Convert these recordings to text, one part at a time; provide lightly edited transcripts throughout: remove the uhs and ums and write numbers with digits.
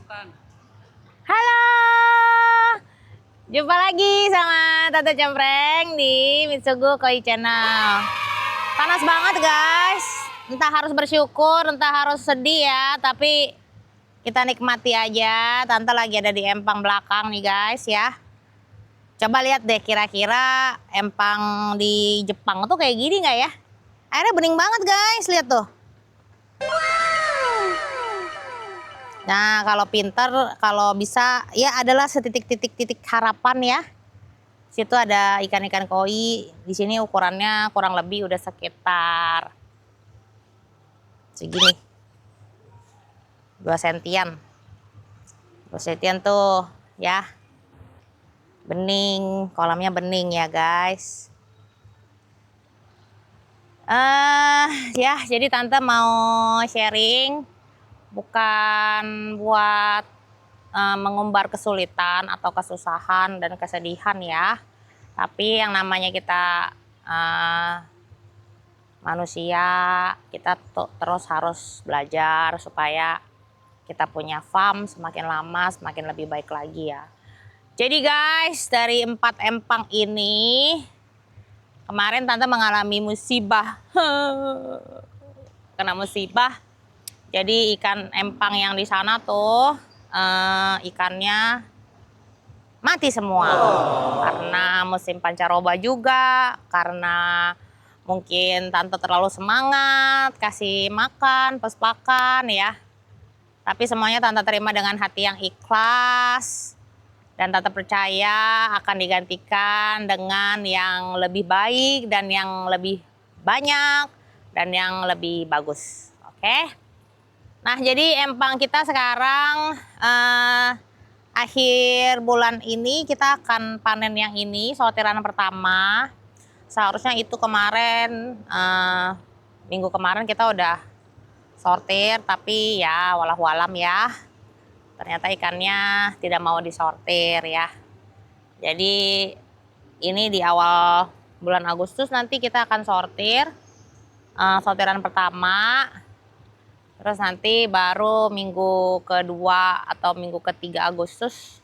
Halo, jumpa lagi sama Tante Cempreng di Mitsugu Koi Channel. Panas banget guys, entah harus bersyukur, entah harus sedih ya, tapi kita nikmati aja. Tante lagi ada di empang belakang nih guys ya. Coba lihat deh kira-kira empang di Jepang tuh kayak gini nggak ya? Airnya bening banget guys, lihat tuh. Nah, kalau pinter, kalau bisa, ya adalah setitik-titik harapan ya. Situ ada ikan-ikan koi. Di sini ukurannya kurang lebih udah sekitar segini, 2 sentian. 2 sentian tuh, ya. Bening, kolamnya bening ya guys. Ya, jadi tante mau sharing, bukan buat mengumbar kesulitan atau kesusahan dan kesedihan ya, tapi yang namanya kita manusia, kita terus harus belajar supaya kita punya farm semakin lama semakin lebih baik lagi ya. Jadi guys, dari 4 empang ini kemarin tante mengalami musibah. Kena musibah. Jadi ikan empang yang di sana tuh ikannya mati semua. Karena musim pancaroba juga, karena mungkin tante terlalu semangat kasih makan, pakan ya. Tapi semuanya tante terima dengan hati yang ikhlas, dan tante percaya akan digantikan dengan yang lebih baik dan yang lebih banyak dan yang lebih bagus. Oke. Nah, jadi empang kita sekarang akhir bulan ini kita akan panen yang ini, sortiran pertama. Seharusnya itu kemarin, minggu kemarin kita udah sortir, tapi ya walau-walam ya. Ternyata ikannya tidak mau disortir ya. Jadi ini di awal bulan Agustus nanti kita akan sortir, sortiran pertama. Terus nanti baru minggu kedua atau minggu ketiga Agustus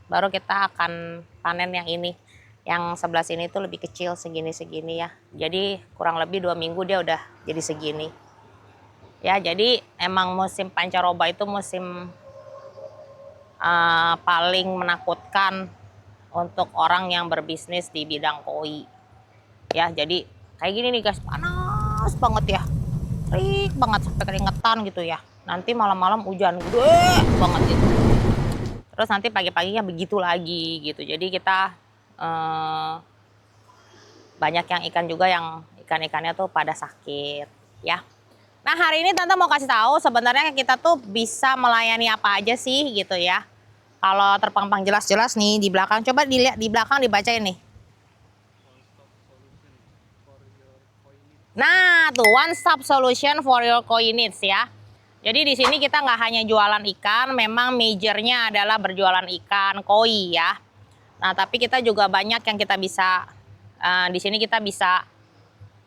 baru kita akan panen yang ini. Yang sebelah sini tuh lebih kecil, segini-segini ya. Jadi kurang lebih 2 minggu dia udah jadi segini. Ya, jadi emang musim pancaroba itu musim paling menakutkan untuk orang yang berbisnis di bidang koi. Ya, jadi kayak gini nih guys, panas banget ya. Terik banget sampai keringetan gitu ya. Nanti malam-malam hujan gede banget gitu. Terus nanti pagi-paginya begitu lagi gitu. Jadi kita banyak yang ikan juga yang ikan-ikannya tuh pada sakit ya. Nah, hari ini tante mau kasih tahu sebenarnya kita tuh bisa melayani apa aja sih gitu ya. Kalau terpampang jelas-jelas nih di belakang, coba dilihat di belakang, dibacain nih. Nah, tuh one stop solution for your koi needs ya. Jadi di sini kita nggak hanya jualan ikan, memang majornya adalah berjualan ikan koi ya. Nah, tapi kita juga banyak yang kita bisa, di sini kita bisa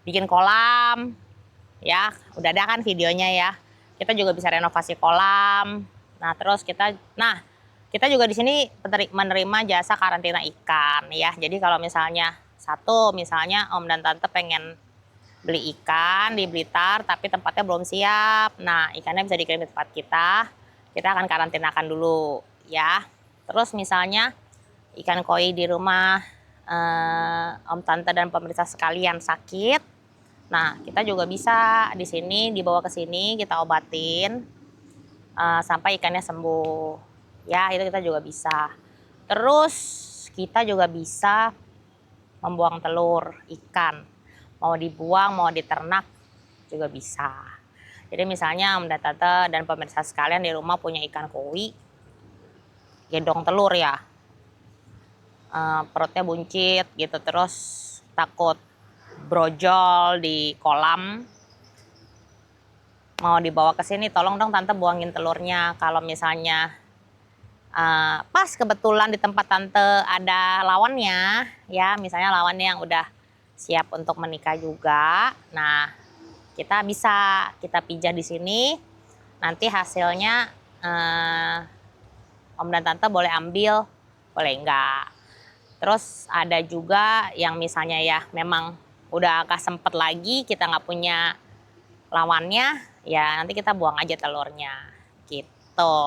bikin kolam, ya, udah ada kan videonya ya. Kita juga bisa renovasi kolam. Nah, terus kita juga di sini menerima jasa karantina ikan ya. Jadi kalau misalnya misalnya Om dan Tante pengen beli ikan di Blitar tapi tempatnya belum siap. Nah, ikannya bisa dikirim di tempat kita. Kita akan karantinakan dulu ya. Terus misalnya ikan koi di rumah Om Tante dan pemirsa sekalian sakit. Nah, kita juga bisa di sini dibawa ke sini, kita obatin sampai ikannya sembuh. Ya, itu kita juga bisa. Terus kita juga bisa membuang telur ikan. Mau dibuang, mau diternak juga bisa. Jadi misalnya Om dan Tante dan pemirsa sekalian di rumah punya ikan koi, gendong telur ya. Perutnya buncit gitu, terus takut brojol di kolam, mau dibawa ke sini, tolong dong tante buangin telurnya. Kalau misalnya pas kebetulan di tempat tante ada lawannya ya, misalnya lawannya yang udah siap untuk menikah juga, nah kita pijah di sini, nanti hasilnya Om dan Tante boleh ambil, boleh enggak. Terus ada juga yang misalnya ya memang udah gak sempet lagi, kita nggak punya lawannya, ya nanti kita buang aja telurnya gitu.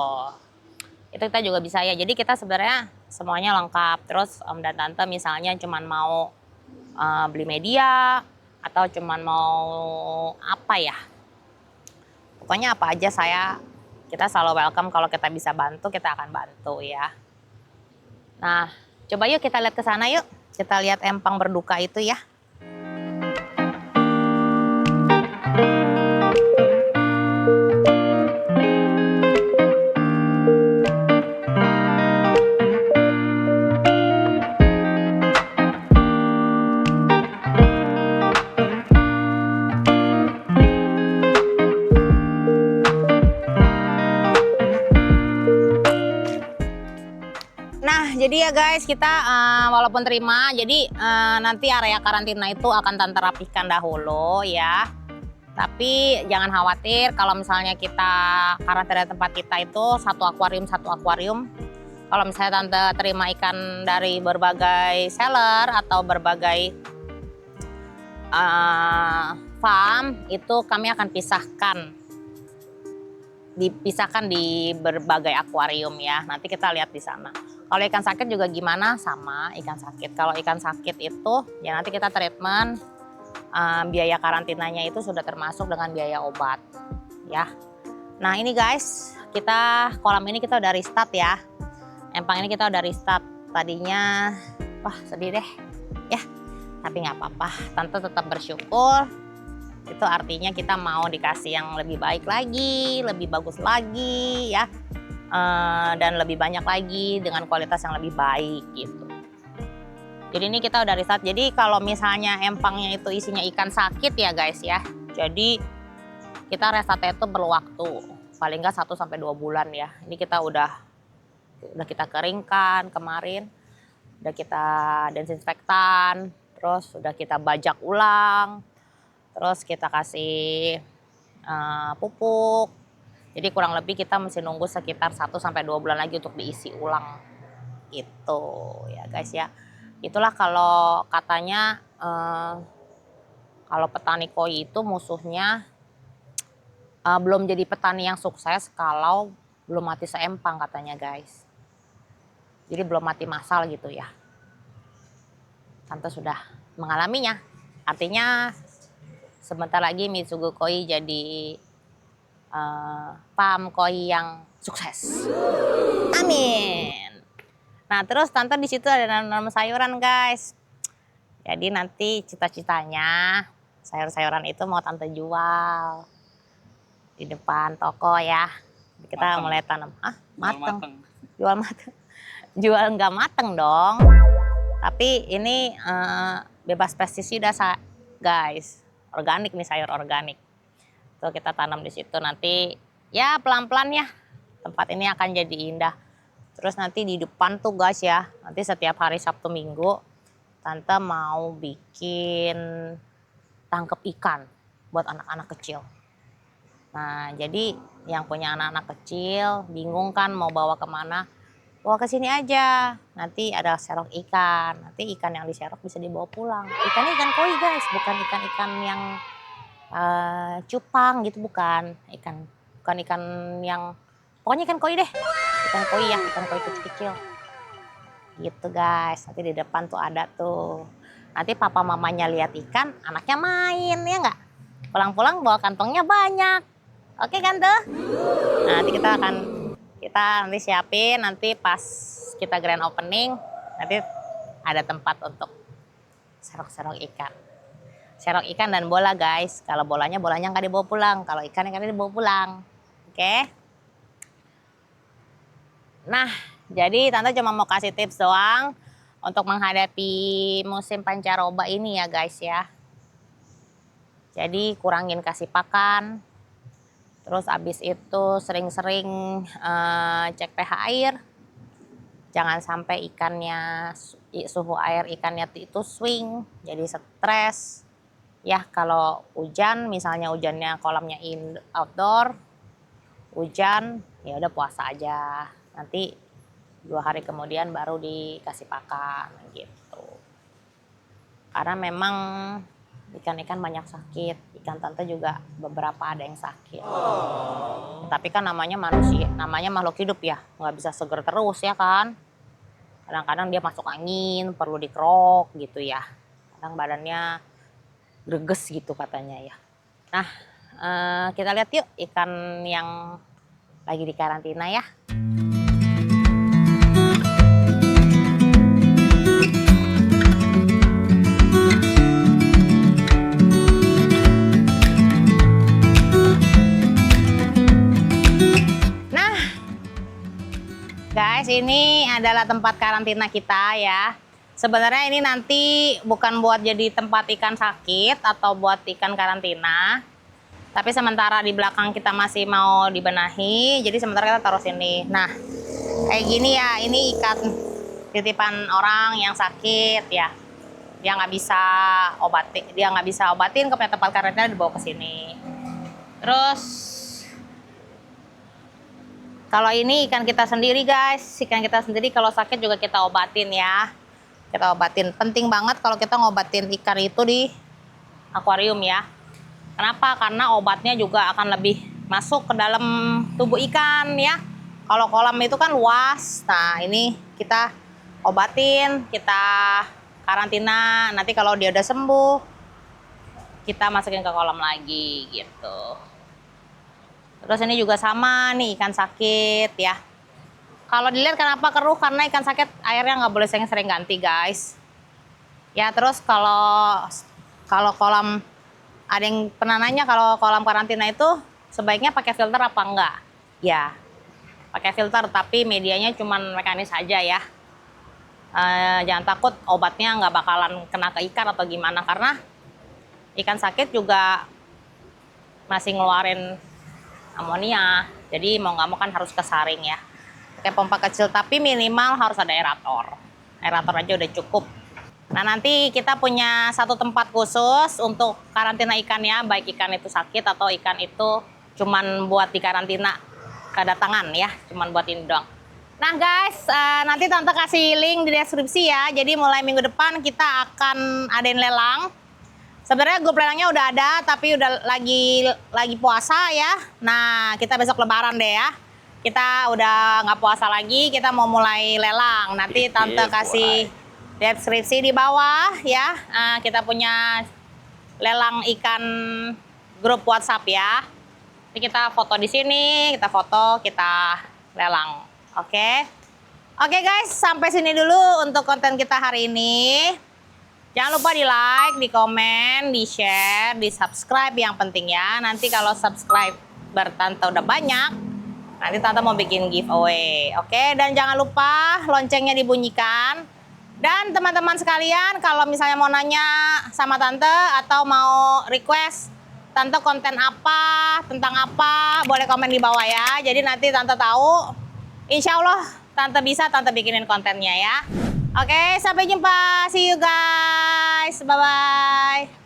Itu kita juga bisa ya. Jadi kita sebenarnya semuanya lengkap. Terus Om dan Tante misalnya cuman mau beli media atau cuman mau apa ya, pokoknya apa aja kita selalu welcome. Kalau kita bisa bantu, kita akan bantu ya. Nah, coba yuk kita lihat ke sana yuk. Kita lihat empang berduka itu ya. Nah, jadi ya guys, kita walaupun terima, jadi nanti area karantina itu akan Tante rapihkan dahulu ya. Tapi jangan khawatir kalau misalnya kita karantina tempat kita itu satu akuarium. Kalau misalnya Tante terima ikan dari berbagai seller atau berbagai farm, itu kami akan dipisahkan di berbagai akuarium ya. Nanti kita lihat di sana. Kalau ikan sakit juga gimana? Sama ikan sakit. Kalau ikan sakit itu ya nanti kita treatment, biaya karantinanya itu sudah termasuk dengan biaya obat ya. Nah ini guys, kolam ini kita udah restart ya. Empang ini kita udah restart. Tadinya wah sedih deh ya, tapi nggak apa-apa. Tante tetap bersyukur. Itu artinya kita mau dikasih yang lebih baik lagi, lebih bagus lagi ya. Dan lebih banyak lagi dengan kualitas yang lebih baik gitu. Jadi ini kita udah riset. Jadi kalau misalnya empangnya itu isinya ikan sakit ya guys ya. Jadi kita resetnya itu perlu waktu paling nggak 1 sampai 2 bulan ya. Ini kita udah kita keringkan kemarin, udah kita desinfektan, terus udah kita bajak ulang, terus kita kasih pupuk. Jadi kurang lebih kita mesti nunggu sekitar 1 sampai 2 bulan lagi untuk diisi ulang. Gitu ya guys ya. Itulah kalau katanya kalau petani koi itu musuhnya belum jadi petani yang sukses kalau belum mati seempang katanya guys. Jadi belum mati massal gitu ya. Tante sudah mengalaminya. Artinya sebentar lagi Mitsugo Koi jadi farm koi yang sukses. Amin. Nah terus Tante di situ ada nanam sayuran guys. Jadi nanti cita-citanya sayur-sayuran itu mau Tante jual di depan toko ya. Kita mulai tanam. Mateng. Jual mateng. Jual nggak mateng dong. Tapi ini bebas pestisida guys. Organik nih, sayur organik. Tuh kita tanam di situ, nanti ya pelan-pelan ya tempat ini akan jadi indah. Terus nanti di depan tuh guys ya, nanti setiap hari Sabtu Minggu Tante mau bikin tangkep ikan buat anak-anak kecil. Nah jadi yang punya anak-anak kecil bingung kan mau bawa kemana, bawa ke sini aja. Nanti ada serok ikan, nanti ikan yang diserok bisa dibawa pulang. Ikannya ikan koi guys, bukan ikan-ikan yang cupang gitu, bukan ikan yang pokoknya ikan koi deh, ikan koi kecil-kecil gitu guys. Nanti di depan tuh ada tuh, nanti papa mamanya lihat ikan, anaknya main ya nggak, pulang-pulang bawa kantongnya banyak. Oke kan tuh. Nah, nanti kita nanti siapin, nanti pas kita grand opening nanti ada tempat untuk serok-serok ikan. Serok ikan dan bola guys. Kalau bolanya nggak dibawa pulang. Kalau ikannya dibawa pulang. Oke. Nah, jadi Tante cuma mau kasih tips doang untuk menghadapi musim pancaroba ini ya guys ya. Jadi kurangin kasih pakan. Terus abis itu sering-sering cek pH air. Jangan sampai suhu air ikannya itu swing, jadi stres. Ya kalau hujan, misalnya hujannya kolamnya outdoor, hujan ya udah puasa aja. Nanti 2 hari kemudian baru dikasih pakan gitu. Karena memang ikan-ikan banyak sakit, ikan tante juga beberapa ada yang sakit. Tapi kan namanya manusia, namanya makhluk hidup ya, nggak bisa seger terus ya kan. Kadang-kadang dia masuk angin, perlu dikerok gitu ya. Kadang badannya greges gitu katanya ya. Nah, kita lihat yuk ikan yang lagi di karantina ya. Nah, guys, ini adalah tempat karantina kita ya. Sebenarnya ini nanti bukan buat jadi tempat ikan sakit atau buat ikan karantina. Tapi sementara di belakang kita masih mau dibenahi, jadi sementara kita taruh sini. Nah, kayak gini ya, ini ikan titipan orang yang sakit ya. Dia nggak bisa obatin ke tempat karantina, dibawa ke sini. Terus kalau ini ikan kita sendiri guys, ikan kita sendiri kalau sakit juga kita obatin ya. Kita obatin, penting banget kalau kita ngobatin ikan itu di akuarium ya. Kenapa? Karena obatnya juga akan lebih masuk ke dalam tubuh ikan ya. Kalau kolam itu kan luas, nah ini kita obatin, kita karantina, nanti kalau dia udah sembuh, kita masukin ke kolam lagi gitu. Terus ini juga sama nih, ikan sakit ya. Kalau dilihat kenapa keruh, karena ikan sakit airnya nggak boleh sering-sering ganti guys. Ya terus kalau kolam, ada yang pernah nanya kalau kolam karantina itu sebaiknya pakai filter apa enggak? Ya pakai filter, tapi medianya cuman mekanis aja ya. Jangan takut obatnya nggak bakalan kena ke ikan atau gimana, karena ikan sakit juga masih ngeluarin amonia. Jadi mau nggak mau kan harus kesaring ya. Pakai pompa kecil, tapi minimal harus ada aerator. Aerator aja udah cukup. Nah nanti kita punya satu tempat khusus untuk karantina ikan ya, baik ikan itu sakit atau ikan itu cuman buat di karantina kedatangan ya, cuman buat ini doang. Nah guys, nanti tante kasih link di deskripsi ya. Jadi mulai minggu depan kita akan adain lelang. Sebenarnya grup lelangnya udah ada, tapi udah lagi puasa ya. Nah kita besok lebaran deh ya. Kita udah nggak puasa lagi, kita mau mulai lelang. Nanti tante kasih deskripsi di bawah ya. Kita punya lelang ikan grup WhatsApp ya. Jadi kita foto di sini, kita foto, kita lelang. Oke. Oke guys, sampai sini dulu untuk konten kita hari ini. Jangan lupa di like, di komen, di share, di subscribe yang penting ya. Nanti kalau subscriber tante udah banyak, nanti tante mau bikin giveaway. Oke, dan jangan lupa loncengnya dibunyikan. Dan teman-teman sekalian, kalau misalnya mau nanya sama tante atau mau request tante konten apa, tentang apa, boleh komen di bawah ya. Jadi nanti tante tahu, insya Allah tante bisa tante bikinin kontennya ya. Oke, sampai jumpa. See you guys. Bye-bye.